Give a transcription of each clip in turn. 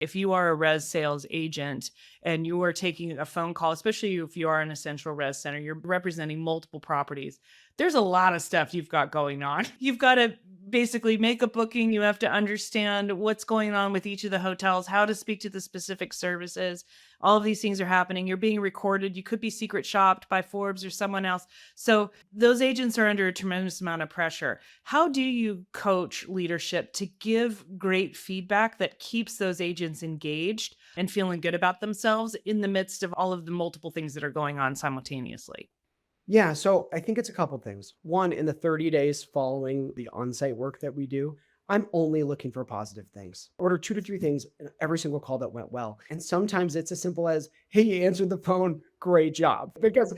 If you are a res sales agent and you are taking a phone call, especially if you are an essential res center, you're representing multiple properties. There's a lot of stuff you've got going on. You've got to basically make a booking. You have to understand what's going on with each of the hotels, how to speak to the specific services. All of these things are happening. You're being recorded. You could be secret shopped by Forbes or someone else. So those agents are under a tremendous amount of pressure. How do you coach leadership to give great feedback that keeps those agents engaged and feeling good about themselves in the midst of all of the multiple things that are going on simultaneously? Yeah, so I think it's a couple things. One, in the 30 days following the on-site work that we do, I'm only looking for positive things. Order 2 to 3 things in every single call that went well. And sometimes it's as simple as, hey, you answered the phone, great job. Because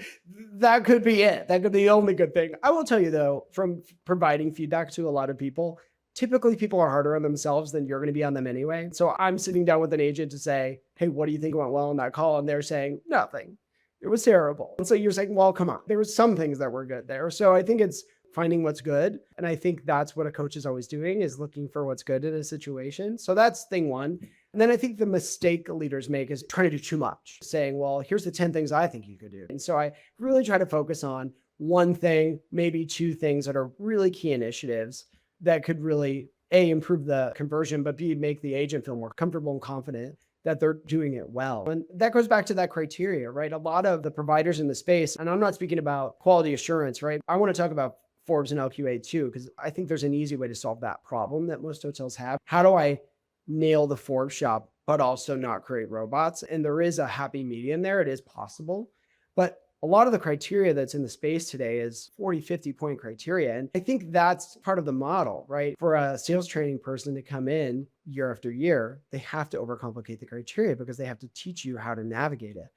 that could be it. That could be the only good thing. I will tell you though, from providing feedback to a lot of people, typically people are harder on themselves than you're going to be on them anyway. So I'm sitting down with an agent to say, hey, what do you think went well in that call? And they're saying, nothing. It was terrible. And so you're saying, well, come on, there were some things that were good there. So I think it's finding what's good. And I think that's what a coach is always doing, is looking for what's good in a situation. So that's thing one. And then I think the mistake leaders make is trying to do too much, saying, well, here's the 10 things I think you could do. And so I really try to focus on one thing, maybe 2 things that are really key initiatives that could really A, improve the conversion, but B, make the agent feel more comfortable and confident that they're doing it well. And that goes back to that criteria, right? A lot of the providers in the space, and I'm not speaking about quality assurance, right? I want to talk about Forbes and LQA too, because I think there's an easy way to solve that problem that most hotels have. How do I nail the Forbes shop, but also not create robots? And there is a happy medium there. It is possible. But a lot of the criteria that's in the space today is 40, 50 point criteria. And I think that's part of the model, right? For a sales training person to come in year after year, they have to overcomplicate the criteria because they have to teach you how to navigate it.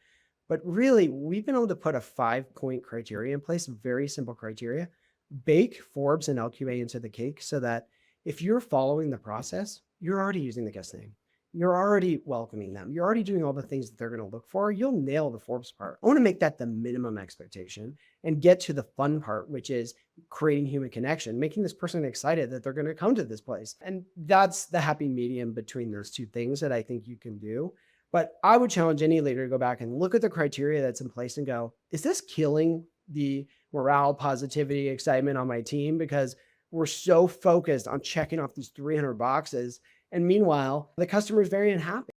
But really, we've been able to put a 5 point criteria in place, very simple criteria, bake Forbes and LQA into the cake so that if you're following the process, you're already using the guest name. You're already welcoming them. You're already doing all the things that they're going to look for. You'll nail the Forbes part. I want to make that the minimum expectation and get to the fun part, which is creating human connection, making this person excited that they're going to come to this place. And that's the happy medium between those 2 things that I think you can do. But I would challenge any leader to go back and look at the criteria that's in place and go, is this killing the morale, positivity, excitement on my team? Because we're so focused on checking off these 300 boxes. And meanwhile, the customer is very unhappy.